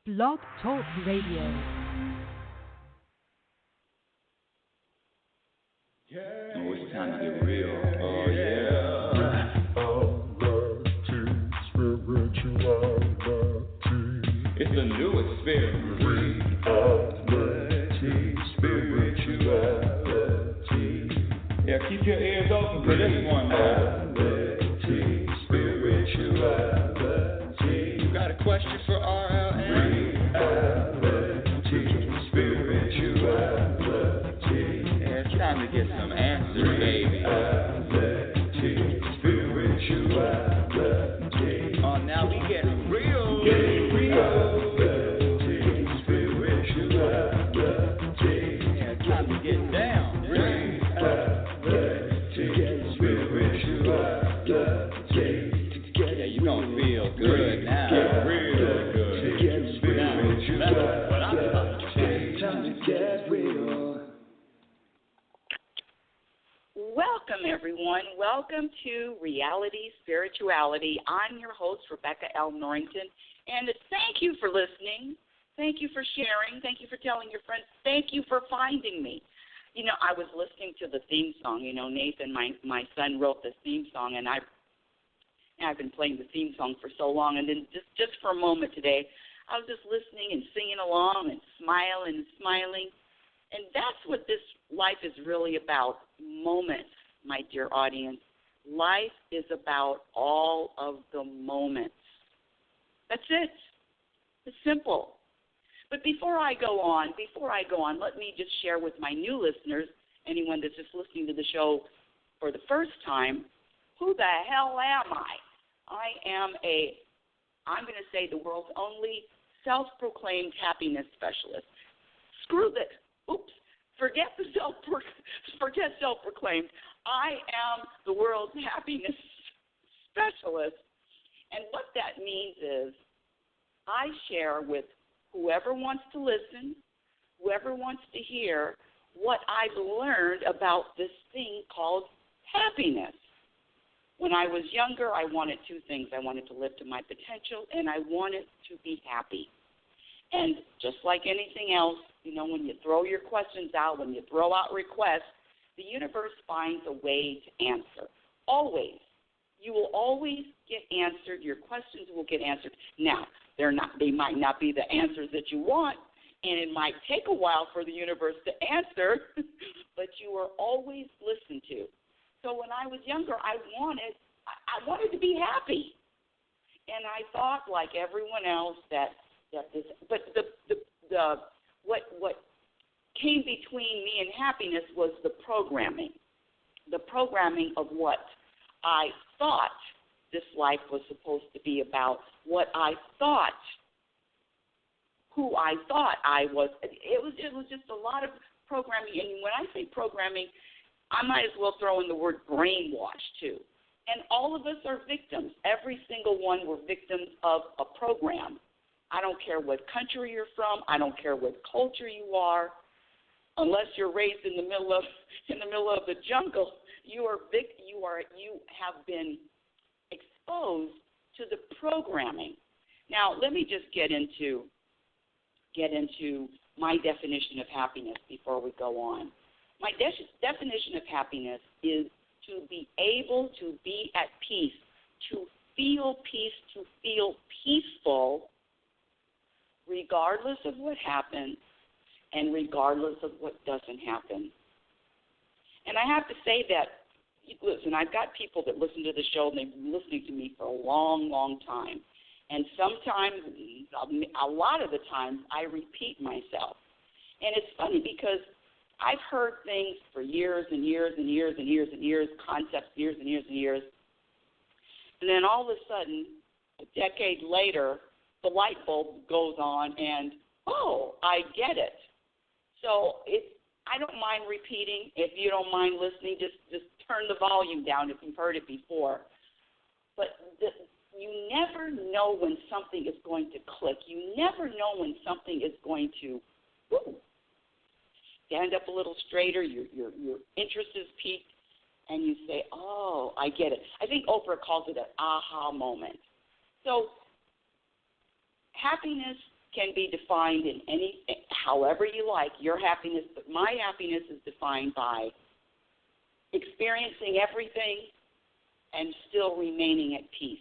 Blog Talk Radio. Oh, it's time to get real. Oh, yeah. It's a new experience. Spirituality. Yeah, keep your ears open for this one now. Spirituality. You got a question for RLN? Spirituality. Yeah, it's time to get some answers, baby. Spirituality. Oh, now we get real. Yeah, it's time to get down. Yeah, you gonna feel good now. Real good. Now, that's what I'm talking about. Time to get real. Welcome, everyone. Welcome to Reality Spirituality. I'm your host, Rebecca L. Norrington, and thank you for listening. Thank you for sharing. Thank you for telling your friends. Thank you for finding me. You know, I was listening to the theme song. You know, Nathan, my son, wrote the theme song, and I've been playing the theme song for so long. And then just for a moment today, I was just listening and singing along and smiling. And that's what this life is really about, moments, my dear audience. Life is about all of the moments. That's it. It's simple. But before I go on, let me just share with my new listeners, anyone that's just listening to the show for the first time, who the hell am I? I'm going to say the world's only self-proclaimed happiness specialist. Screw this. Oops. Forget self-proclaimed. I am the world's happiness specialist. And what that means is I share with whoever wants to listen, whoever wants to hear, what I've learned about this thing called happiness. When I was younger, I wanted two things. I wanted to live to my potential, and I wanted to be happy. And just like anything else, you know, when you throw your questions out, when you throw out requests, the universe finds a way to answer. Always. You will always get answered. Your questions will get answered. Now, they might not be the answers that you want, and it might take a while for the universe to answer, but you are always listened to. So when I was younger, I wanted to be happy, and I thought, like everyone else, that this. But what came between me and happiness was the programming of what I thought this life was supposed to be about, what I thought, who I thought I was. It was just a lot of programming, and when I say programming, I might as well throw in the word brainwash, too. And all of us are victims. Every single one were victims of a program. I don't care what country you're from. I don't care what culture you are. Unless you're raised in the middle of the jungle, you have been exposed to the programming. Now, let me just get into my definition of happiness before we go on. My definition of happiness is to be able to be at peace, to feel peace, to feel peaceful, regardless of what happens and regardless of what doesn't happen. And I have to say that, listen, I've got people that listen to the show, and they've been listening to me for a long, long time. And sometimes, a lot of the times, I repeat myself. And it's funny because I've heard things for years and years and years and years and years, concepts years and years and years. And then all of a sudden, a decade later, the light bulb goes on and, oh, I get it. So I don't mind repeating. If you don't mind listening, just turn the volume down if you've heard it before. But you never know when something is going to click. You never know when something is going to stand up a little straighter, your interest is piqued, and you say, oh, I get it. I think Oprah calls it an aha moment. So happiness can be defined in however you like. Your happiness, but my happiness is defined by experiencing everything and still remaining at peace.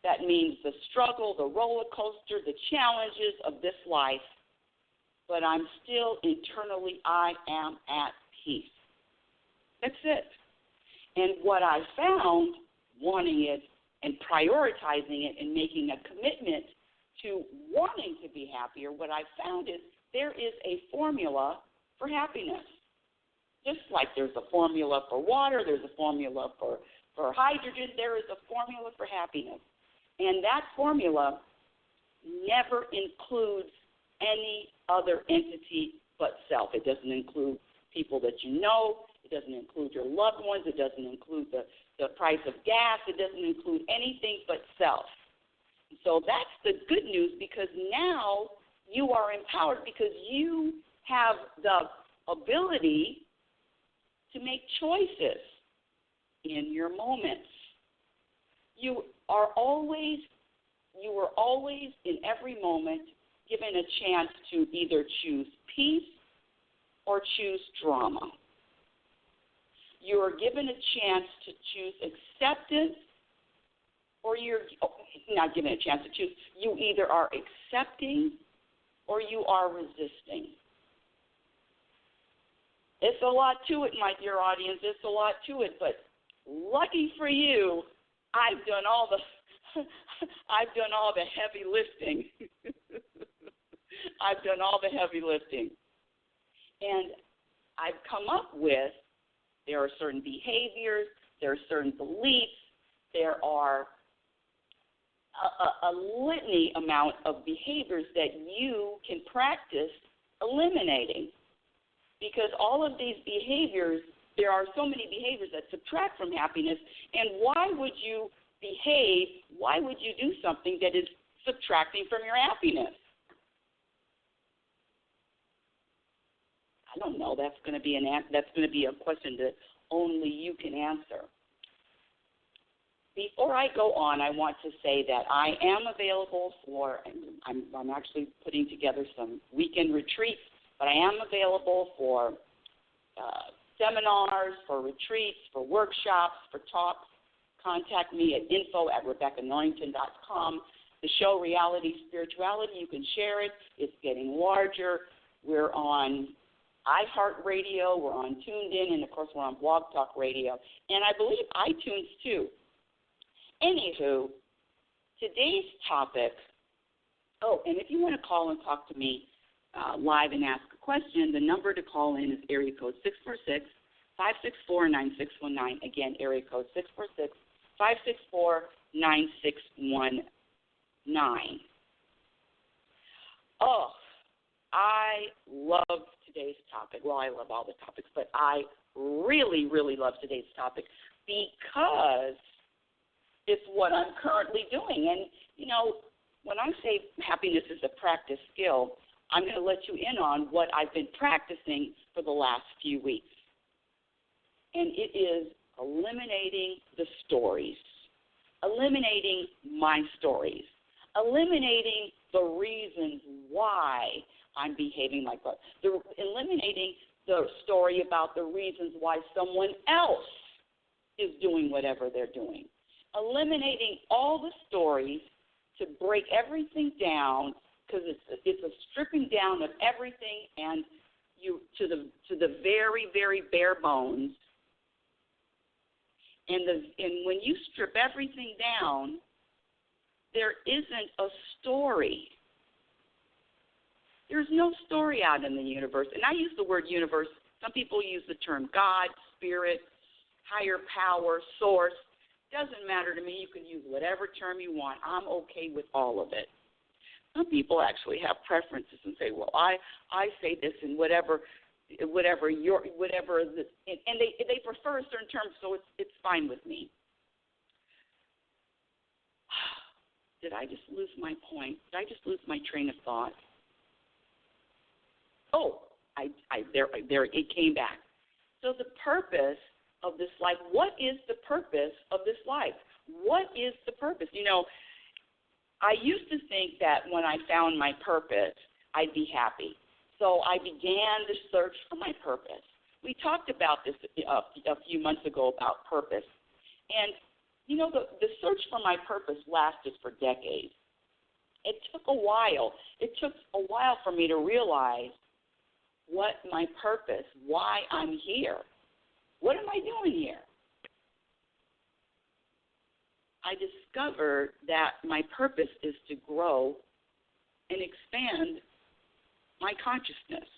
That means the struggle, the roller coaster, the challenges of this life, but I'm still internally, I am at peace. That's it. And what I found, wanting it and prioritizing it and making a commitment to wanting to be happier, what I found is there is a formula for happiness. Just like there's a formula for water, there's a formula for hydrogen, there is a formula for happiness. And that formula never includes any other entity but self. It doesn't include people that you know. It doesn't include your loved ones. It doesn't include the price of gas. It doesn't include anything but self. So that's the good news, because now you are empowered because you have the ability to make choices in your moments. You are always in every moment given a chance to either choose peace or choose drama. You are given a chance to choose acceptance, or you're not given a chance to choose. You either are accepting or you are resisting. It's a lot to it, my dear audience. It's a lot to it, but lucky for you, I've done all the heavy lifting. I've done all the heavy lifting. And I've come up with, there are certain behaviors, there are certain beliefs, there are a litany amount of behaviors that you can practice eliminating. Because all of these behaviors, there are so many behaviors that subtract from happiness, and why would you behave, why would you do something that is subtracting from your happiness? I don't know. That's going to be a question that only you can answer. Before I go on, I want to say that I am available for, I'm actually putting together some weekend retreats, but I am available for seminars, for retreats, for workshops, for talks. Contact me at info@RebeccaNorrington.com. The show Reality Spirituality, you can share it. It's getting larger. We're on iHeartRadio, we're on TuneIn, and, of course, we're on Blog Talk Radio. And I believe iTunes, too. Anywho, today's topic, and if you want to call and talk to me live and ask a question, the number to call in is area code 646-564-9619. Again, area code 646-564-9619. Oh, I love today's topic. Well, I love all the topics, but I really, really love today's topic because it's what I'm currently doing. And, you know, when I say happiness is a practice skill, I'm going to let you in on what I've been practicing for the last few weeks. And it is eliminating the stories, eliminating my stories, eliminating the reasons why I'm behaving like that, eliminating the story about the reasons why someone else is doing whatever they're doing, eliminating all the stories to break everything down, because it's a stripping down of everything and you to the very, very bare bones. And when you strip everything down, there isn't a story. There's no story out in the universe. And I use the word universe. Some people use the term God, spirit, higher power, source. Doesn't matter to me. You can use whatever term you want. I'm okay with all of it. Some people actually have preferences and say, well, I say this in whatever and they prefer a certain term, so it's fine with me. Did I just lose my point? Did I just lose my train of thought? Oh, there it came back. So the purpose of this life, what is the purpose of this life? What is the purpose? You know, I used to think that when I found my purpose, I'd be happy. So I began the search for my purpose. We talked about this a few months ago about purpose. And, you know, the search for my purpose lasted for decades. It took a while. It took a while for me to realize what my purpose, why I'm here. What am I doing here? I discovered that my purpose is to grow and expand my consciousness.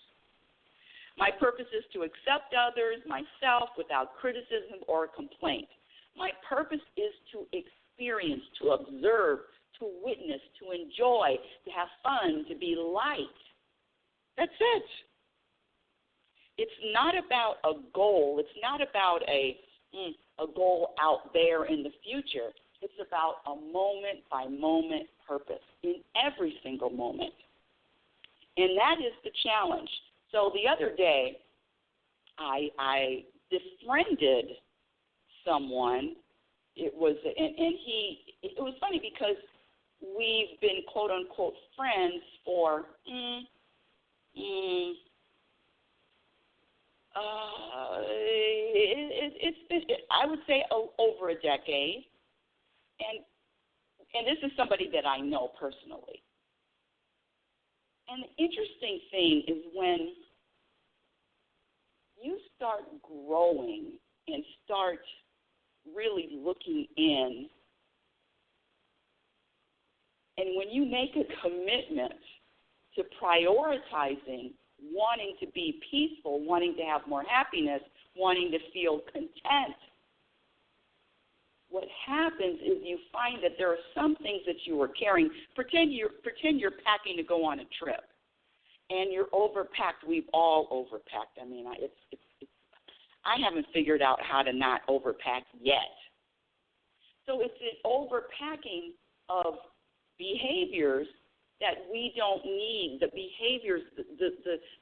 My purpose is to accept others, myself, without criticism or complaint. My purpose is to experience, to observe, to witness, to enjoy, to have fun, to be light. That's it. It's not about a goal. It's not about a goal out there in the future. It's about a moment-by-moment purpose in every single moment. And that is the challenge. So the other day, I befriended someone. It was funny because we've been quote unquote friends for I would say over a decade, and this is somebody that I know personally. And the interesting thing is when you start growing and start really looking in, and when you make a commitment to prioritizing wanting to be peaceful, wanting to have more happiness, wanting to feel content, what happens is you find that there are some things that you are carrying. Pretend you're packing to go on a trip, and you're overpacked. We've all overpacked. I mean, I haven't figured out how to not overpack yet. So it's an overpacking of behaviors that we don't need. The behaviors,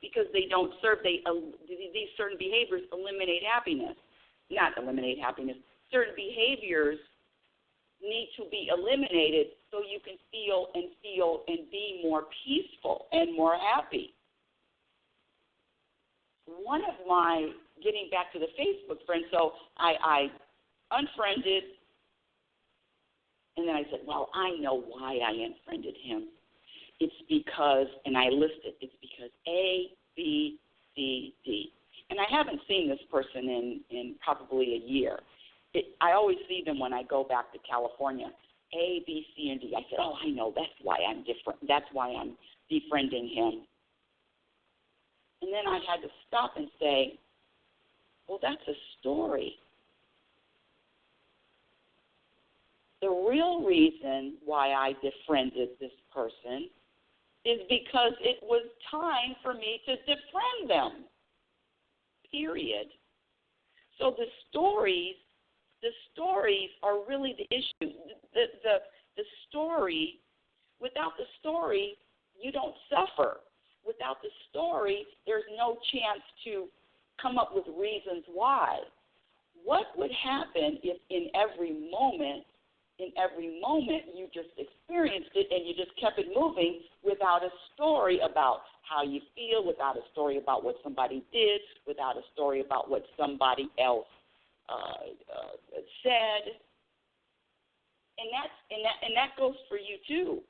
because they don't serve. These certain behaviors eliminate happiness. Not eliminate happiness. Certain behaviors need to be eliminated so you can feel and be more peaceful and more happy. One of my, getting back to the Facebook friend, so I unfriended, and then I said, well, I know why I unfriended him. It's because, and I listed, it's because A, B, C, D. And I haven't seen this person in probably a year. I always see them when I go back to California, A, B, C, and D. I said, oh, I know, that's why I'm different. That's why I'm befriending him. And then I had to stop and say, well, that's a story. The real reason why I befriended this person is because it was time for me to befriend them, period. So the stories are really the issue. The story, without the story, you don't suffer. Without the story, there's no chance to come up with reasons why. What would happen if in every moment you just experienced it and you just kept it moving without a story about how you feel, without a story about what somebody did, without a story about what somebody else said, and that goes for you too.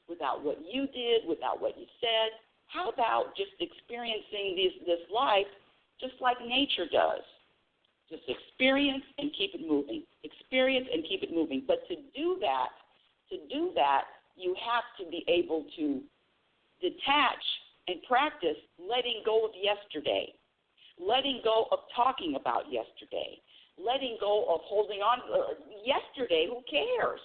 Without what you did, without what you said, how about just experiencing this life just like nature does? Just experience and keep it moving. Experience and keep it moving. But to do that, you have to be able to detach and practice letting go of yesterday, letting go of talking about yesterday, letting go of holding on. Yesterday, who cares?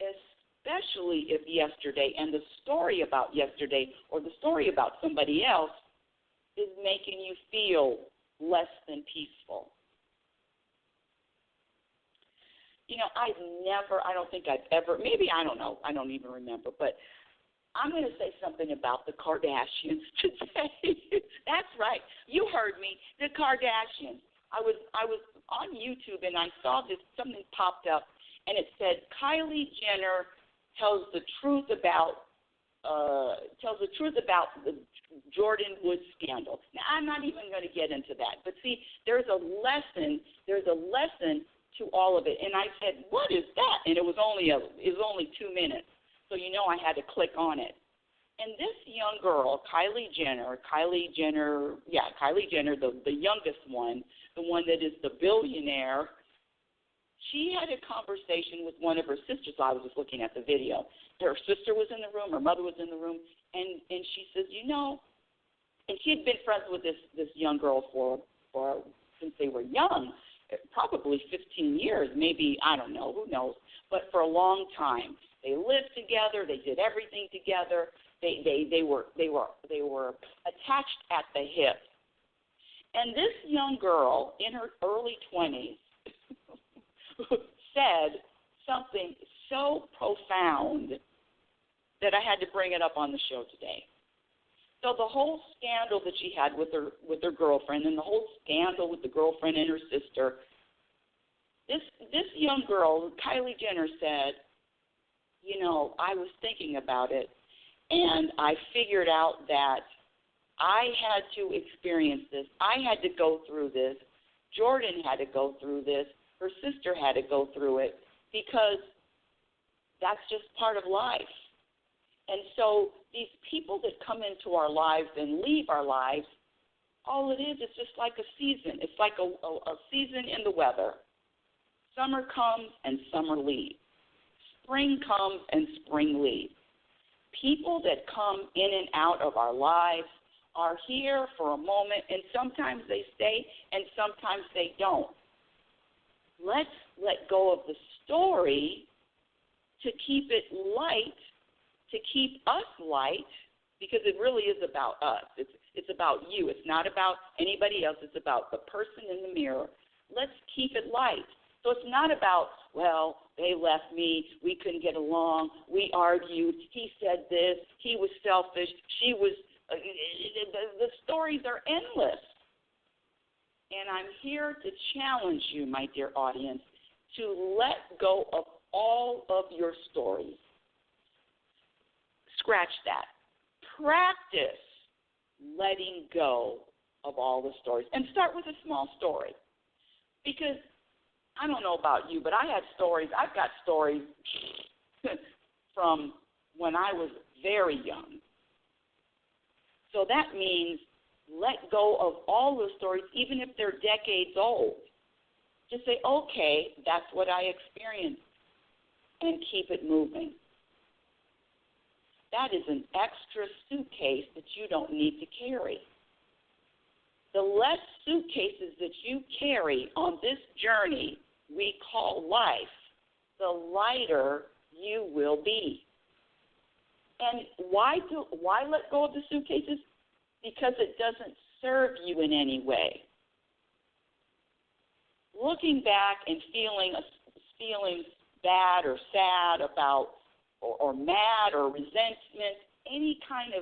Especially if yesterday and the story about yesterday or the story about somebody else is making you feel less than peaceful. You know, I don't think I've ever, maybe, I don't know, I don't even remember, but I'm going to say something about the Kardashians today. That's right. You heard me, the Kardashians. I was on YouTube and I saw something popped up and it said Kylie Jenner tells the truth about the Jordan Woods scandal. Now, I'm not even going to get into that, but see, there's a lesson to all of it. And I said, "What is that?" And it was only 2 minutes, so I had to click on it. And this young girl, Kylie Jenner, the youngest one, the one that is the billionaire, she had a conversation with one of her sisters. I was just looking at the video. Her sister was in the room, her mother was in the room, and she says, and she had been friends with this young girl for since they were young, probably 15 years, maybe, I don't know, who knows, but for a long time. They lived together, they did everything together. They were attached at the hip. And this young girl in her early 20s said something so profound that I had to bring it up on the show today. So the whole scandal that she had with her girlfriend, and the whole scandal with the girlfriend and her sister, this young girl, Kylie Jenner, said, I was thinking about it, and I figured out that I had to experience this. I had to go through this. Jordan had to go through this. Her sister had to go through it, because that's just part of life. And so these people that come into our lives and leave our lives, all it is just like a season. It's like a season in the weather. Summer comes and summer leaves. Spring comes and spring leaves. People that come in and out of our lives are here for a moment, and sometimes they stay and sometimes they don't. Let's let go of the story to keep it light, to keep us light, because it really is about us. It's about you. It's not about anybody else. It's about the person in the mirror. Let's keep it light. So it's not about, well, they left me, we couldn't get along, we argued, he said this, he was selfish, she was, the stories are endless. And I'm here to challenge you, my dear audience, to let go of all of your stories. Scratch that. Practice letting go of all the stories. And start with a small story. Because I don't know about you, but I had stories. I've got stories from when I was very young. So that means let go of all the stories, even if they're decades old. Just say, okay, that's what I experienced, and keep it moving. That is an extra suitcase that you don't need to carry. The less suitcases that you carry on this journey we call life, the lighter you will be. And why let go of the suitcases? Because it doesn't serve you in any way. Looking back and feeling bad or sad about, or mad or resentment, any kind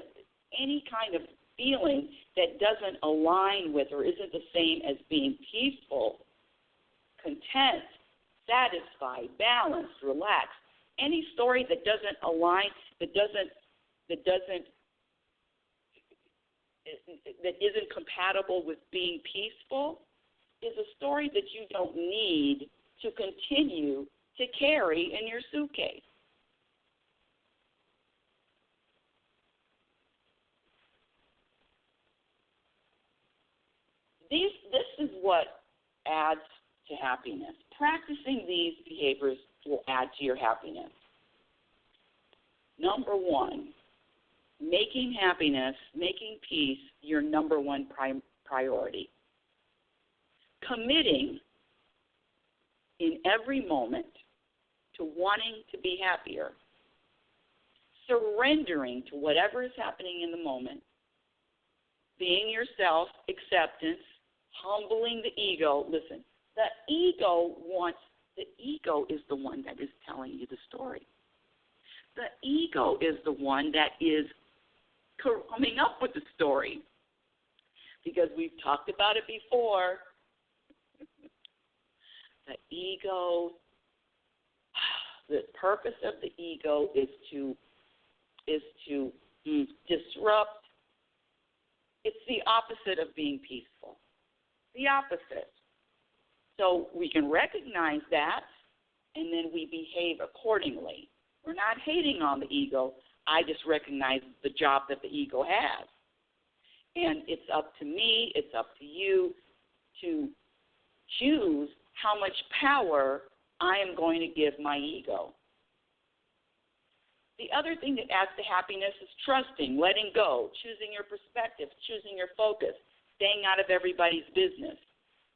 of feeling that doesn't align with or isn't the same as being peaceful, content, satisfied, balanced, relaxed. Any story that doesn't align, that isn't compatible with being peaceful, is a story that you don't need to continue to carry in your suitcase. This is what adds to happiness. Practicing these behaviors will add to your happiness. Number one, making happiness, making peace your number one priority. Committing in every moment to wanting to be happier. Surrendering to whatever is happening in the moment. Being yourself, acceptance, humbling the ego. Listen, the ego is the one that is telling you the story. The ego is the one that is coming up with the story. Because we've talked about it before. The ego The purpose of the ego is to disrupt. It's the opposite of being peaceful. The opposite. So we can recognize that, and then we behave accordingly. We're not hating on the ego. I just recognize the job that the ego has. And it's up to me, it's up to you to choose how much power I am going to give my ego. The other thing that adds to happiness is trusting, letting go, choosing your perspective, choosing your focus, staying out of everybody's business,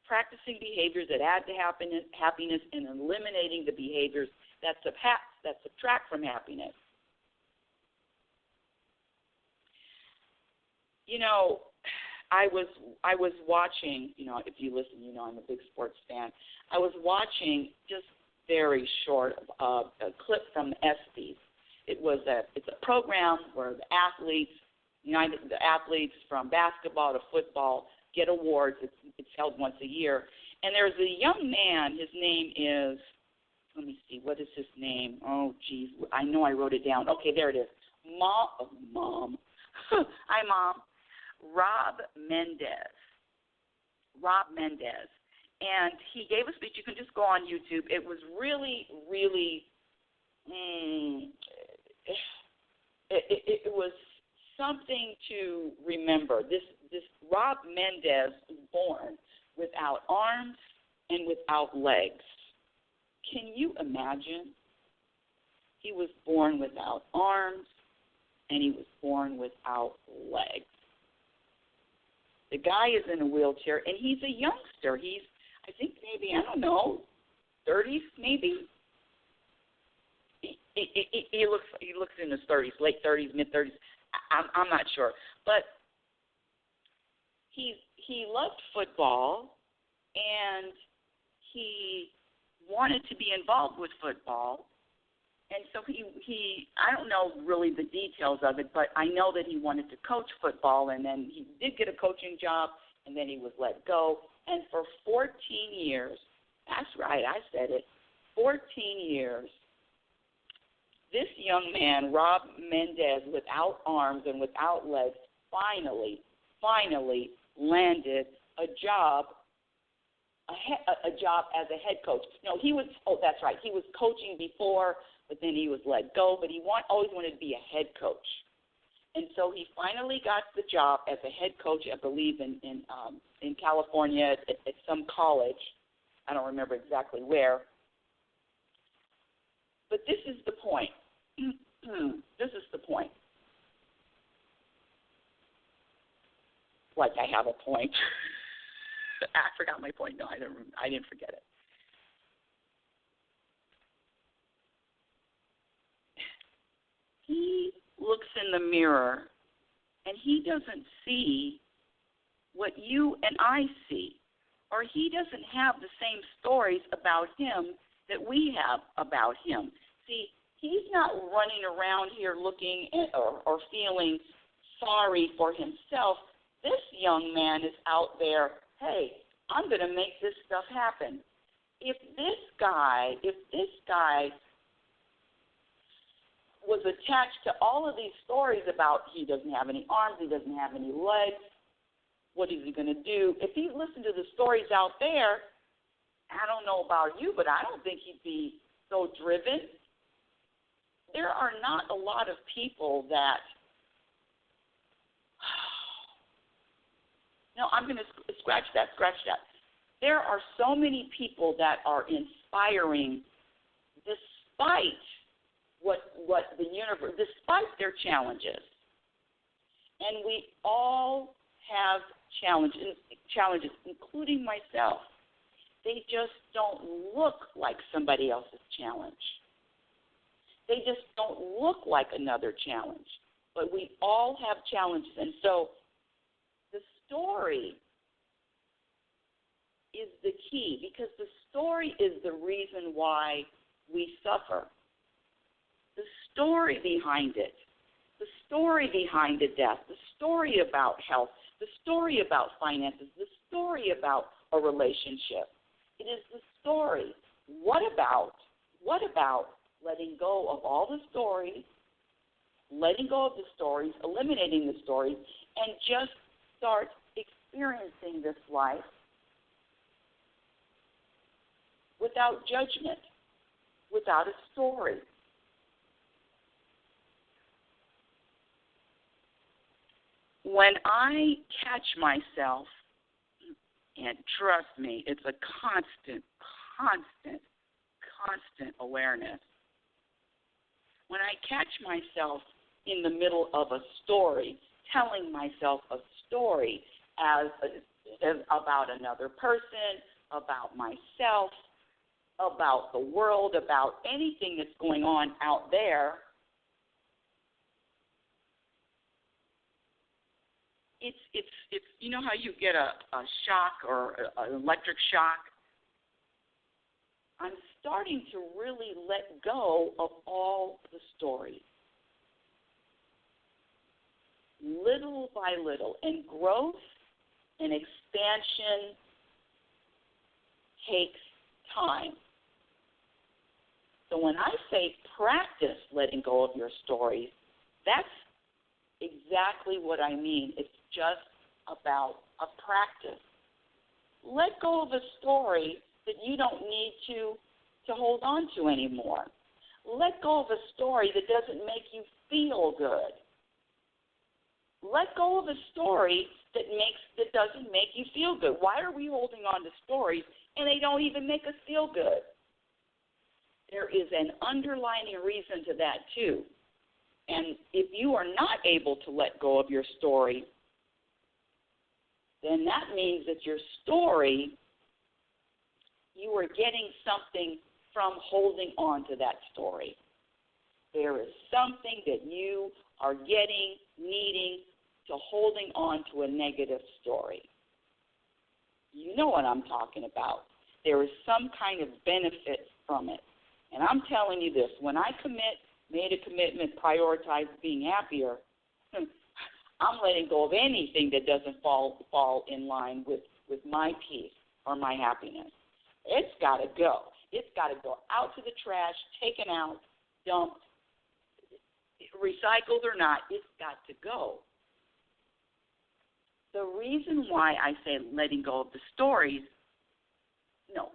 practicing behaviors that add to happiness and eliminating the behaviors that subtract from happiness. You know, I was watching, you know, if you listen, you know I'm a big sports fan. I was watching just very short a clip from the ESPYs. It's a program where the athletes from basketball to football get awards. It's held once a year. And there's a young man, his name is, let me see, what is his name? Oh, geez, I know I wrote it down. Okay, there it is. Mom. Hi, Mom. Rob Mendez. And he gave a speech. You can just go on YouTube. It was really, really, it was something to remember. This Rob Mendez was born without arms and without legs. Can you imagine? He was born without arms and he was born without legs. The guy is in a wheelchair, and he's a youngster. He's, I think maybe, I don't know, 30s maybe. He looks in his 30s, late 30s, mid 30s. I'm not sure, but he loved football, and he wanted to be involved with football, and so he I don't know really the details of it, but I know that he wanted to coach football, and then he did get a coaching job, and then he was let go, and for 14 years, that's right, I said it, 14 years, this young man, Rob Mendez, without arms and without legs, finally landed a job as a head coach. No, that's right, he was coaching before, but then he was let go, but he always wanted to be a head coach. And so he finally got the job as a head coach, I believe, in California at some college. I don't remember exactly where. But this is the point. This is the point. Like I have a point. I forgot my point. No, I didn't forget it. He looks in the mirror, and he doesn't see what you and I see, or he doesn't have the same stories about him that we have about him. See, he's not running around here looking at or feeling sorry for himself. This young man is out there, hey, I'm going to make this stuff happen. If this guy was attached to all of these stories about he doesn't have any arms, he doesn't have any legs, what is he going to do? If he listened to the stories out there, I don't know about you, but I don't think he'd be so driven. There are not a lot of people that, no, I'm going to scratch that. There are so many people that are inspiring despite what the universe, despite their challenges. And we all have challenges, including myself. They just don't look like somebody else's challenge. They just don't look like another challenge. But we all have challenges. And so the story is the key, because the story is the reason why we suffer. The story behind it, the story behind the death, the story about health, the story about finances, the story about a relationship. It is the story. What about letting go of all the stories, letting go of the stories, eliminating the stories, and just start experiencing this life without judgment, without a story. When I catch myself, and trust me, it's a constant awareness. When I catch myself in the middle of a story, telling myself a story as about another person, about myself, about the world, about anything that's going on out there, it's you know how you get a shock or an electric shock? I'm starting to really let go of all the stories, little by little. And growth and expansion takes time. So when I say practice letting go of your stories, that's exactly what I mean. It's just about a practice. Let go of a story that you don't need to hold on to anymore. Let go of a story that doesn't make you feel good. Let go of a story that doesn't make you feel good. Why are we holding on to stories and they don't even make us feel good? There is an underlying reason to that too. And if you are not able to let go of your story, then that means that your story, you are getting something from holding on to that story. There is something that you are getting, needing, to holding on to a negative story. You know what I'm talking about. There is some kind of benefit from it. And I'm telling you this, when I made a commitment, prioritized being happier, I'm letting go of anything that doesn't fall in line with my peace or my happiness. It's got to go. It's got to go out to the trash, taken out, dumped, recycled or not, it's got to go. The reason why I say letting go of the stories,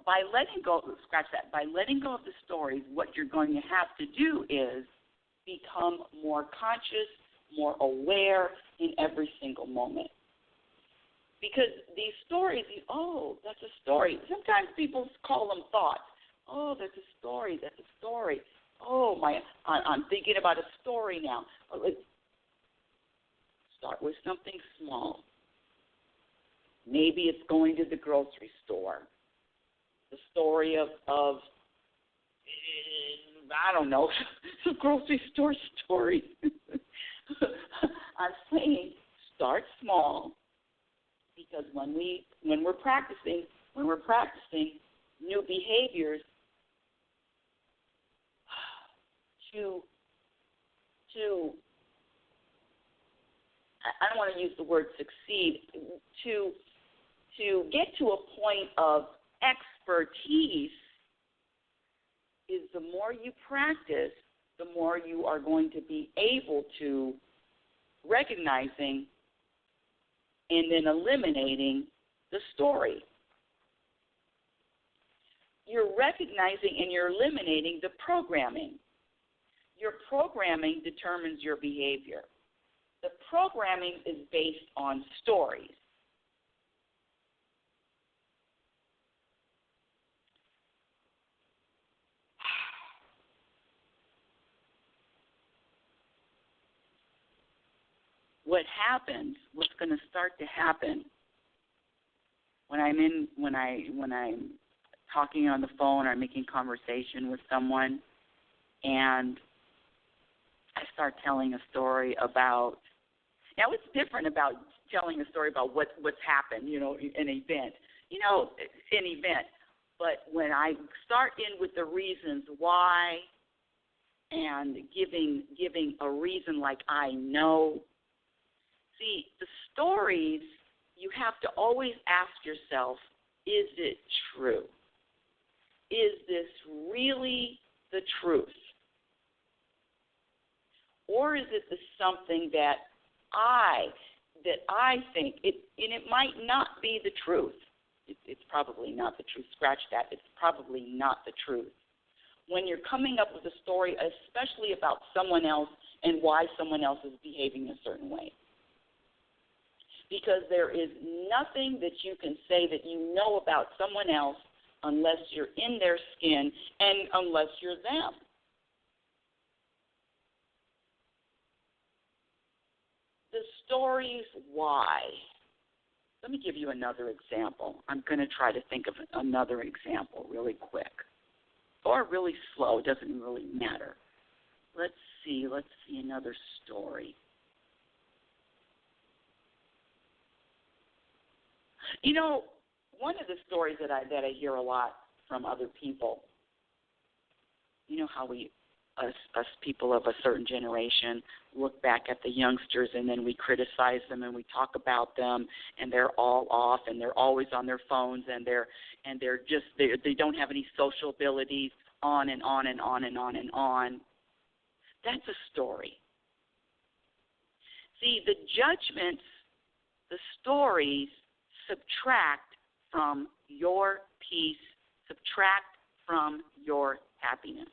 by letting go of the stories, what you're going to have to do is become more conscious, more aware in every single moment. Because these stories, that's a story. Sometimes people call them thoughts. Oh, that's a story. Oh, I'm thinking about a story now. Let's start with something small. Maybe it's going to the grocery store. The story of I don't know, the grocery store story. I'm saying start small, because when we're practicing new behaviors to I don't want to use the word succeed, to get to a point of expertise, is the more you practice, the more you are going to be able to recognizing and then eliminating the story. You're recognizing and you're eliminating the programming. Your programming determines your behavior. The programming is based on stories. What's going to start to happen when I'm talking on the phone or making conversation with someone, and I start telling a story about, now it's different about telling a story about what's happened, an event, but when I start in with the reasons why and giving a reason like I know. See, the stories, you have to always ask yourself, is it true? Is this really the truth? Or is it something that I think, and it might not be the truth. It's probably not the truth. Scratch that. It's probably not the truth. When you're coming up with a story, especially about someone else and why someone else is behaving a certain way. Because there is nothing that you can say that you know about someone else unless you're in their skin and unless you're them. The stories why. Let me give you another example. I'm going to try to think of another example really quick. Or really slow. It doesn't really matter. Let's see another story. You know, one of the stories that I hear a lot from other people, you know how us people of a certain generation look back at the youngsters and then we criticize them and we talk about them and they're all off and they're always on their phones and they don't have any social abilities, on and on and on and on and on. That's a story. See, the judgments, the stories subtract from your peace, subtract from your happiness.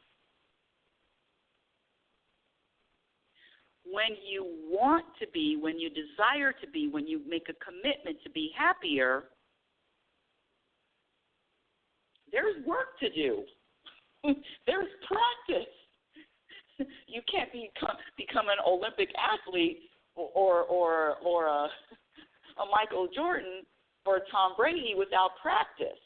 When you want to be, when you desire to be, when you make a commitment to be happier, there's work to do. There's practice. You can't become an Olympic athlete or a Michael Jordan or Tom Brady without practice.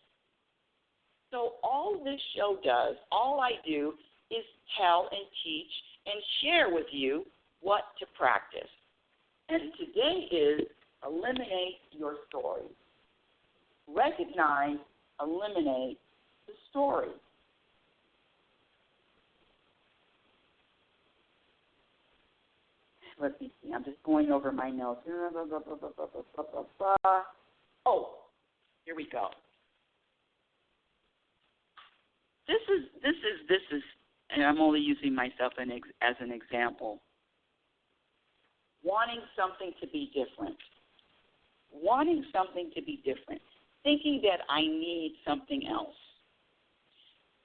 So all this show does, all I do is tell and teach and share with you what to practice. And today is eliminate your story. Recognize, eliminate the story. Let me see. I'm just going over my notes. Oh, here we go. This is, and I'm only using myself as an example. Wanting something to be different. Wanting something to be different. Thinking that I need something else.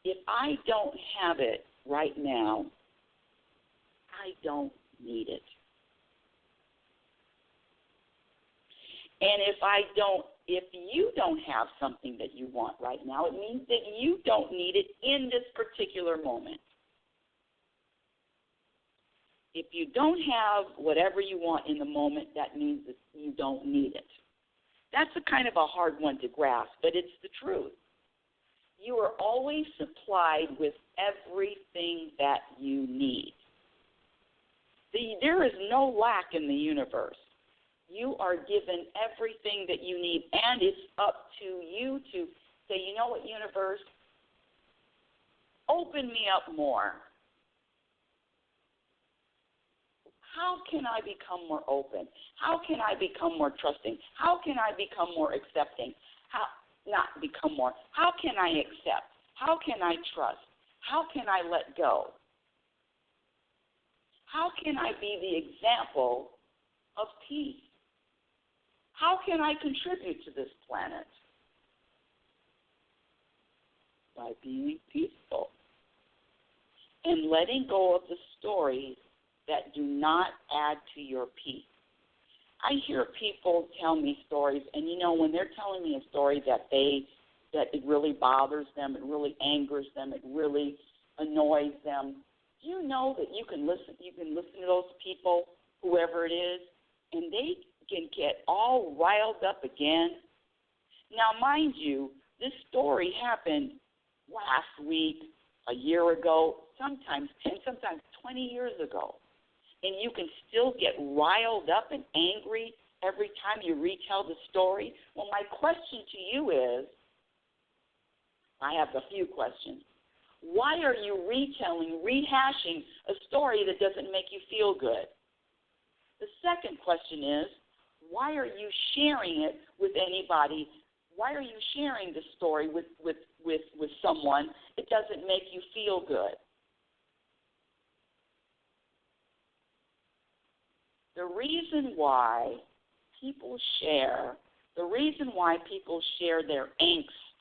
If I don't have it right now, I don't need it. And if you don't have something that you want right now, it means that you don't need it in this particular moment. If you don't have whatever you want in the moment, that means that you don't need it. That's a kind of a hard one to grasp, but it's the truth. You are always supplied with everything that you need. There is no lack in the universe. You are given everything that you need, and it's up to you to say, you know what, universe, open me up more. How can I become more open? How can I become more trusting? How can I become more accepting? How can I accept? How can I trust? How can I let go? How can I be the example of peace? How can I contribute to this planet? By being peaceful and letting go of the stories that do not add to your peace. I hear people tell me stories, and when they're telling me a story that it really bothers them, it really angers them, it really annoys them, do you know that you can listen to those people, whoever it is, and they can get all riled up again? Now, mind you, this story happened last week, a year ago, sometimes 10, sometimes 20 years ago. And you can still get riled up and angry every time you retell the story. Well, my question to you is, I have a few questions. Why are you rehashing a story that doesn't make you feel good? The second question is, why are you sharing it with anybody? Why are you sharing the story with someone? It doesn't make you feel good. the reason why people share their angst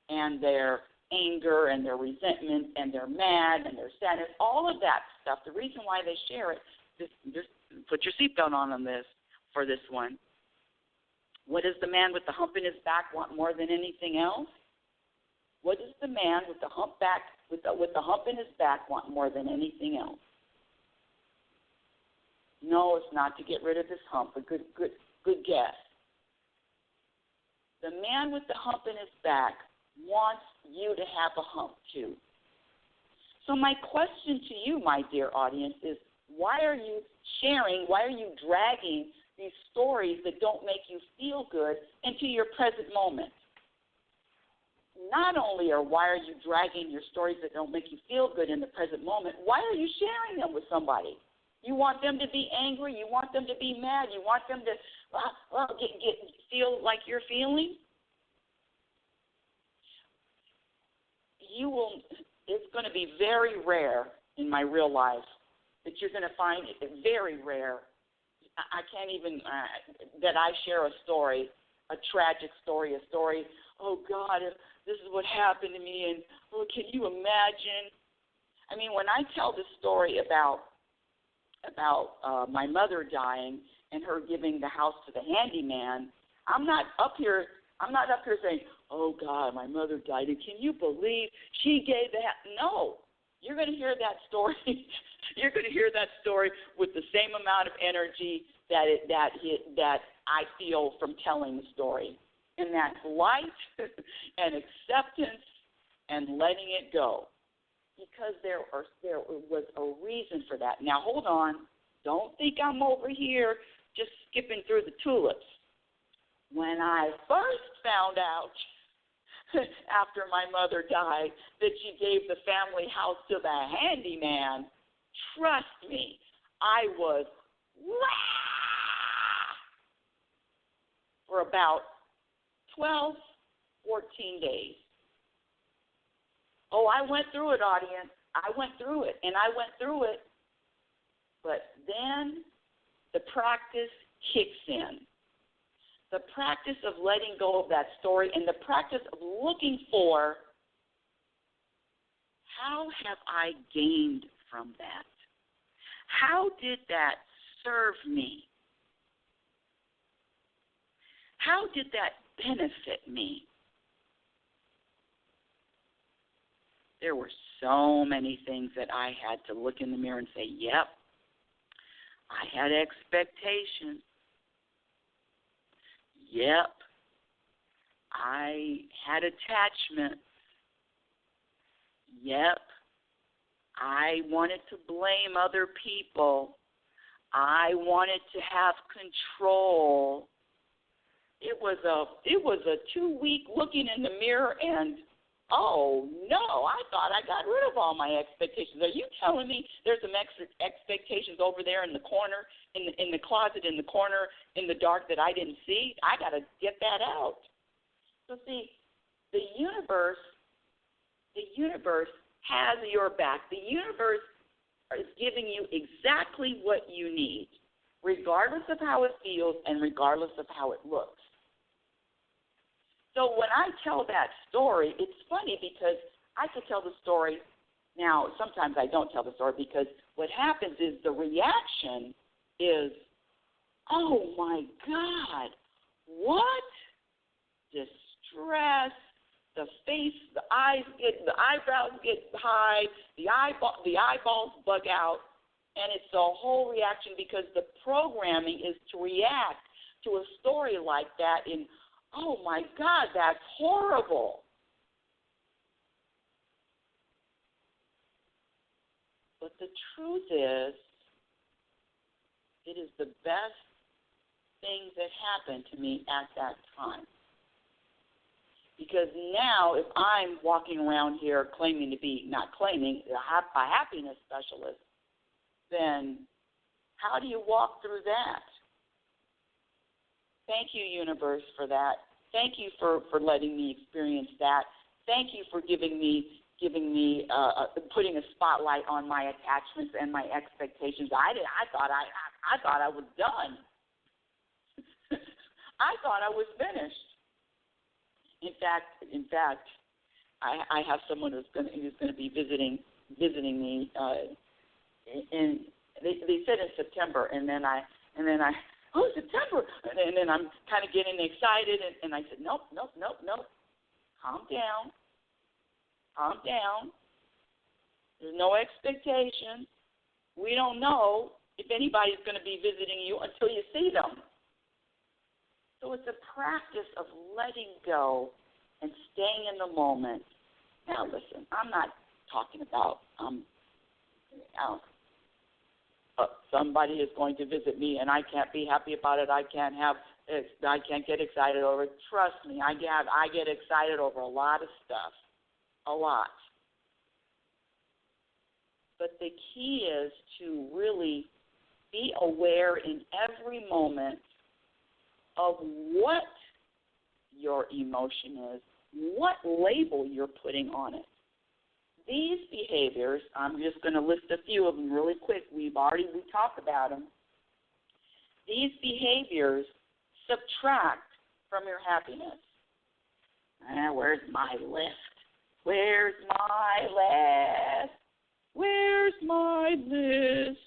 and their anger and their resentment and their mad and their sadness, all of that stuff, the reason why they share it, just put your seatbelt on this for this one. What does the man with the hump in his back want more than anything else? What does the man with the hump in his back want more than anything else? No, it's not to get rid of his hump. A good guess. The man with the hump in his back wants you to have a hump too. So my question to you, my dear audience, is why are you dragging these stories that don't make you feel good into your present moment? Not only why are you dragging your stories that don't make you feel good in the present moment, why are you sharing them with somebody? You want them to be angry. You want them to be mad. You want them to feel like you're feeling. It's going to be very rare in my real life that you're going to find it very rare. I can't even that I share a story, a tragic story, oh God, this is what happened to me, and oh, can you imagine? I mean, when I tell the story about my mother dying and her giving the house to the handyman, I'm not up here saying, oh God, my mother died, and can you believe she gave that? No, you're going to hear that story. You're going to hear that story with the same amount of energy that I feel from telling the story, and that's light and acceptance and letting it go. Because there was a reason for that. Now, hold on. Don't think I'm over here just skipping through the tulips. When I first found out after my mother died that she gave the family house to the handyman, trust me, I was for about 12, 14 days. Oh, I went through it, audience. I went through it, and I went through it. But then the practice kicks in. The practice of letting go of that story and the practice of looking for, how have I gained from that? How did that serve me? How did that benefit me? There were so many things that I had to look in the mirror and say, yep, I had expectations. Yep, I had attachment. Yep, I wanted to blame other people. I wanted to have control. It was a 2-week looking in the mirror and, oh, no, I thought I got rid of all my expectations. Are you telling me there's some extra expectations over there in the corner, in the closet, in the corner, in the dark that I didn't see? I got to get that out. So, see, the universe has your back. The universe is giving you exactly what you need, regardless of how it feels and regardless of how it looks. So when I tell that story, it's funny because I could tell the story. Now, sometimes I don't tell the story because what happens is the reaction is, oh, my God, what? Distress, the face, the eyebrows get high, the eyeballs bug out, and it's a whole reaction because the programming is to react to a story like that in, oh, my God, that's horrible. But the truth is, it is the best thing that happened to me at that time. Because now if I'm walking around here claiming to be, not claiming, a happiness specialist, then how do you walk through that? Thank you, universe, for that. Thank you for letting me experience that. Thank you for giving me putting a spotlight on my attachments and my expectations. I thought I thought I was done. I thought I was finished. In fact, I have someone who's going to be visiting me, and they said in September, and then I oh, September, and then I'm kind of getting excited, and I said nope, calm down. There's no expectation. We don't know if anybody's going to be visiting you until you see them. So it's a practice of letting go and staying in the moment. Now listen, I'm not talking about somebody is going to visit me and I can't be happy about it. I can't get excited over it. Trust me, I get excited over a lot of stuff, a lot. But the key is to really be aware in every moment of what your emotion is, what label you're putting on it. These behaviors, I'm just going to list a few of them really quick. We talked about them. These behaviors subtract from your happiness. Where's my list? Where's my list? Where's my list?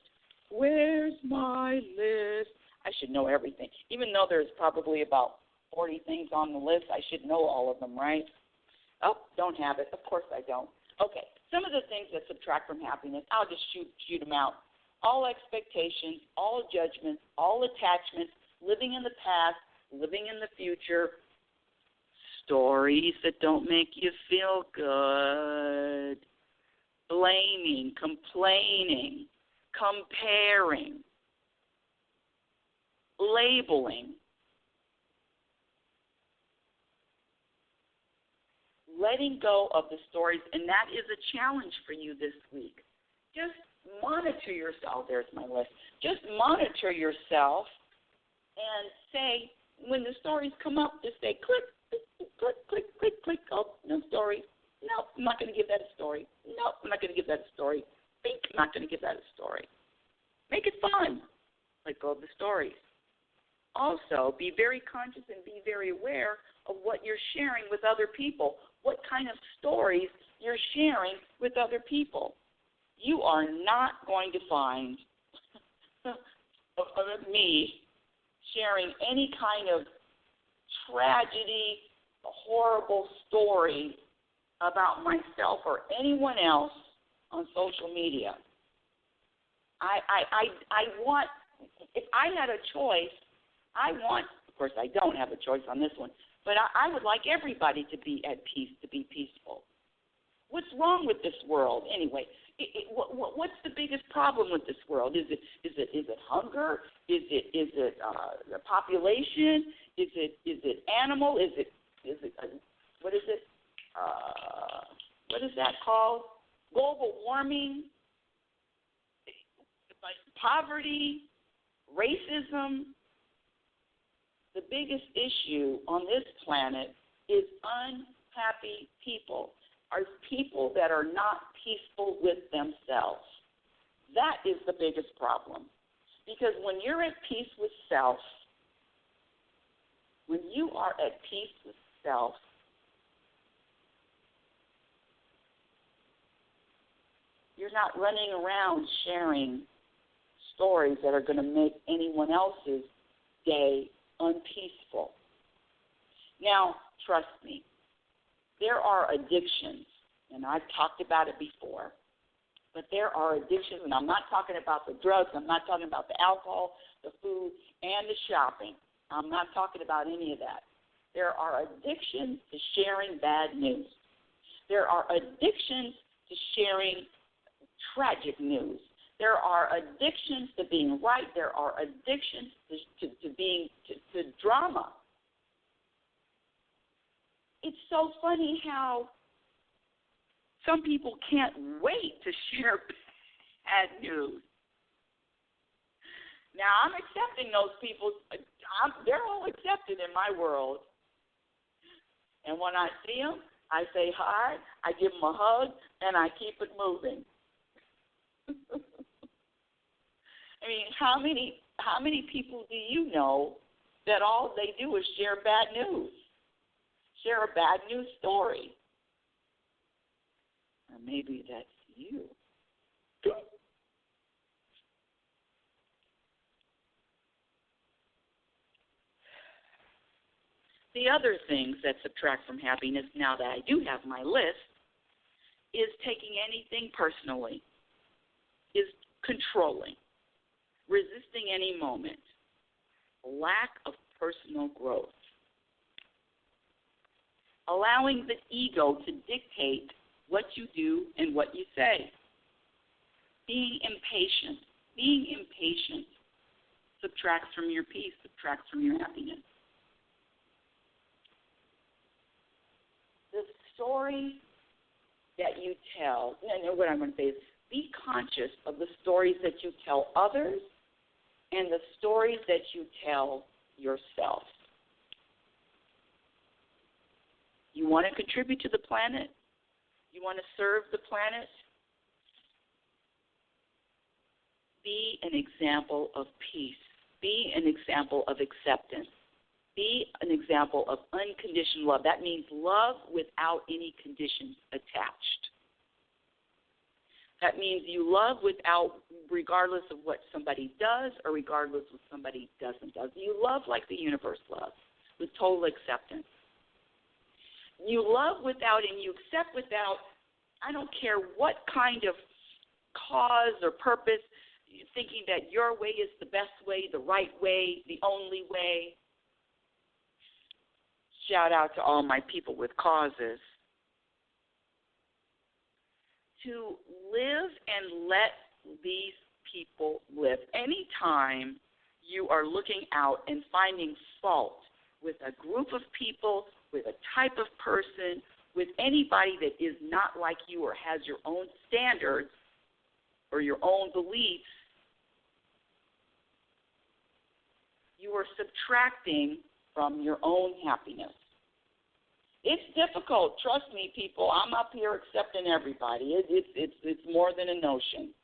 Where's my list? I should know everything. Even though there's probably about 40 things on the list, I should know all of them, right? Oh, don't have it. Of course I don't. Okay, some of the things that subtract from happiness, I'll just shoot them out. All expectations, all judgments, all attachments, living in the past, living in the future, stories that don't make you feel good, blaming, complaining, comparing, labeling, letting go of the stories, and that is a challenge for you this week. Just monitor yourself. There's my list. Just monitor yourself and say, when the stories come up, just say, click, click, click, click, click. Oh, no story. No, I'm not going to give that a story. No, I'm not going to give that a story. Think I'm not going to give that a story. Make it fun. Let go of the stories. Also, be very conscious and be very aware of what you're sharing with other people, what kind of stories you're sharing with other people. You are not going to find me sharing any kind of tragedy, horrible story about myself or anyone else on social media. I want, if I had a choice, of course I don't have a choice on this one, but I would like everybody to be at peace, to be peaceful. What's wrong with this world anyway? What's the biggest problem with this world? Is it hunger? Is it the population? Is it animal? What is it? What is that called? Global warming, poverty, racism. The biggest issue on this planet is unhappy people, are people that are not peaceful with themselves. That is the biggest problem. Because when you're at peace with self, when you are at peace with self, you're not running around sharing stories that are going to make anyone else's day unpeaceful. Now, trust me, there are addictions, and I've talked about it before, but there are addictions, and I'm not talking about the drugs, I'm not talking about the alcohol, the food, and the shopping. I'm not talking about any of that. There are addictions to sharing bad news. There are addictions to sharing tragic news. There are addictions to being right. There are addictions to drama. It's so funny how some people can't wait to share bad news. Now, I'm accepting those people. They're all accepted in my world. And when I see them, I say hi, I give them a hug, and I keep it moving. I mean, how many how many people do you know that all they do is share bad news, share a bad news story? Or maybe that's you. The other things that subtract from happiness, now that I do have my list, is taking anything personally, is controlling, resisting any moment, lack of personal growth, allowing the ego to dictate what you do and what you say, being impatient. Being impatient subtracts from your peace, subtracts from your happiness. The story that you tell, and what I'm going to say is be conscious of the stories that you tell others and the stories that you tell yourself. You want to contribute to the planet? You want to serve the planet? Be an example of peace. Be an example of acceptance. Be an example of unconditional love. That means love without any conditions attached. That means you love regardless of what somebody does or regardless of what somebody doesn't do. You love like the universe loves, with total acceptance. You love without and you accept without, I don't care what kind of cause or purpose, thinking that your way is the best way, the right way, the only way. Shout out to all my people with causes. To live and let these people live. Anytime you are looking out and finding fault with a group of people, with a type of person, with anybody that is not like you or has your own standards or your own beliefs, you are subtracting from your own happiness. It's difficult. Trust me, people. I'm up here accepting everybody. It's more than a notion.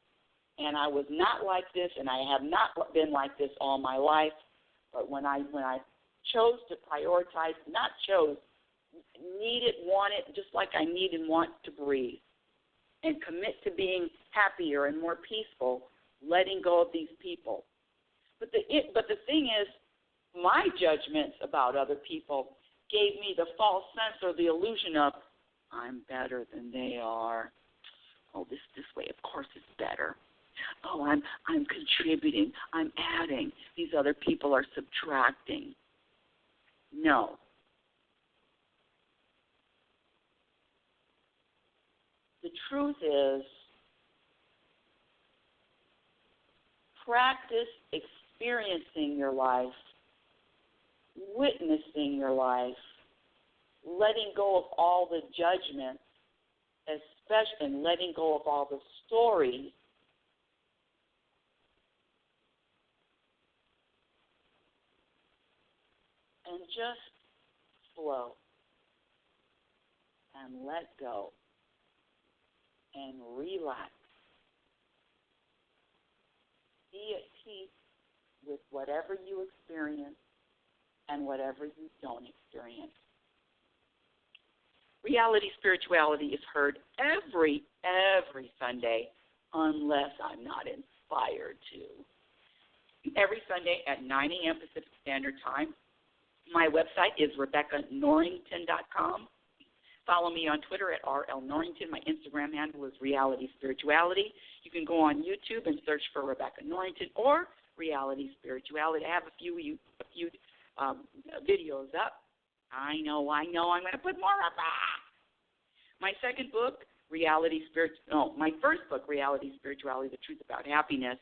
And I was not like this, and I have not been like this all my life. But when I chose to prioritize, not chose, needed, wanted, just like I need and want to breathe, and commit to being happier and more peaceful, letting go of these people. But the thing is, my judgments about other people gave me the false sense or the illusion of, I'm better than they are. Oh, this way, of course, is better. Oh, I'm contributing. I'm adding. These other people are subtracting. No. The truth is, practice experiencing your life, witnessing your life, letting go of all the judgments, especially and letting go of all the stories, and just flow and let go and relax. Be at peace with whatever you experience and whatever you don't experience. Reality Spirituality is heard every Sunday, unless I'm not inspired to. Every Sunday at 9 a.m. Pacific Standard Time. My website is RebeccaNorrington.com. Follow me on Twitter at RLNorrington. My Instagram handle is Reality Spirituality. You can go on YouTube and search for Rebecca Norrington or Reality Spirituality. I have a few videos up. I know. I'm going to put more up. My second book, my first book, Reality Spirituality, The Truth About Happiness,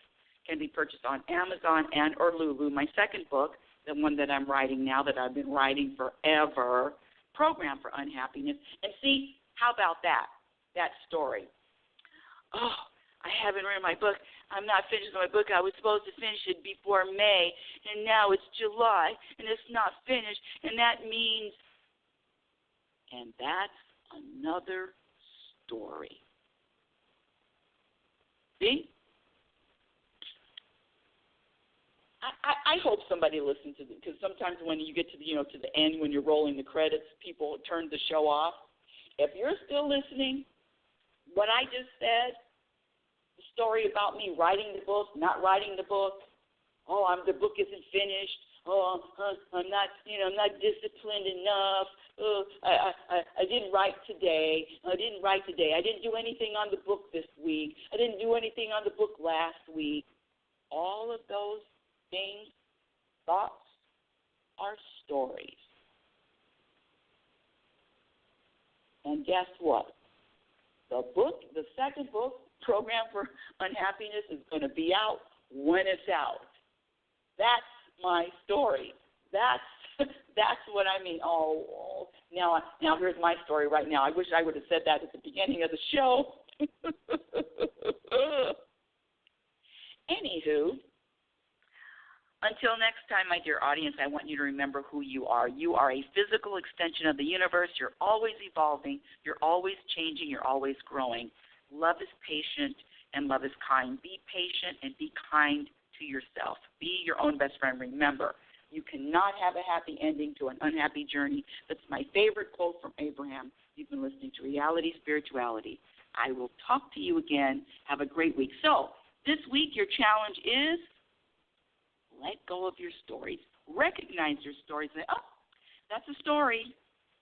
can be purchased on Amazon and or Lulu. My second book, the one that I'm writing now, that I've been writing forever, Program for Unhappiness. And see, how about that story? Oh, I haven't read my book. I'm not finished with my book. I was supposed to finish it before May, and now it's July, and it's not finished, and that means, and that's another story. See? I hope somebody listens to it, because sometimes when you get to the, to the end, when you're rolling the credits, people turn the show off. If you're still listening, what I just said, the story about me writing the book, not writing the book, the book isn't finished. I'm not, I'm not disciplined enough. I didn't write today. I didn't do anything on the book this week. I didn't do anything on the book last week. All of those things, thoughts, are stories. And guess what? The second book, Program for Unhappiness, is going to be out when it's out. That's my story. That's what I mean. Now here's my story right now. I wish I would have said that at the beginning of the show. Anywho, until next time, my dear audience, I want you to remember who you are. You are a physical extension of the universe. You're always evolving. You're always changing. You're always growing. Love is patient and love is kind. Be patient and be kind to yourself. Be your own best friend. Remember, you cannot have a happy ending to an unhappy journey. That's my favorite quote from Abraham. You've been listening to Reality Spirituality. I will talk to you again. Have a great week. So, this week your challenge is let go of your stories. Recognize your stories. Say, that's a story.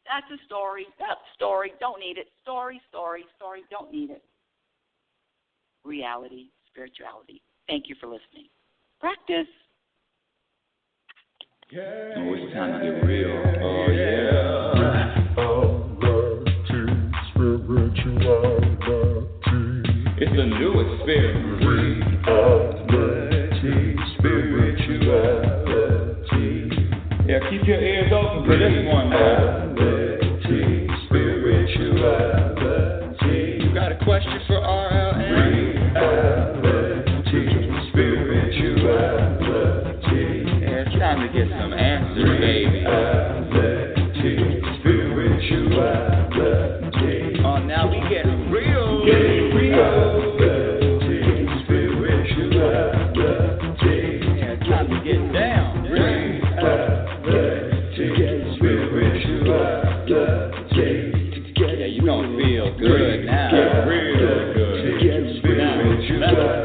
That's a story. That's a story. Don't need it. Story, don't need it. Reality, spirituality. Thank you for listening. Practice. It's time to get real. It's the new experience. Reality, spirituality. Yeah, keep your ears open for this one, Reality, spirituality. You got a question for RLN? Reality, spirituality. Yeah, it's time to get some answers, baby. Reality, spirituality. Oh, now we get real. Get real. Time to get down. Yeah, you gonna feel good now. Real good. Now,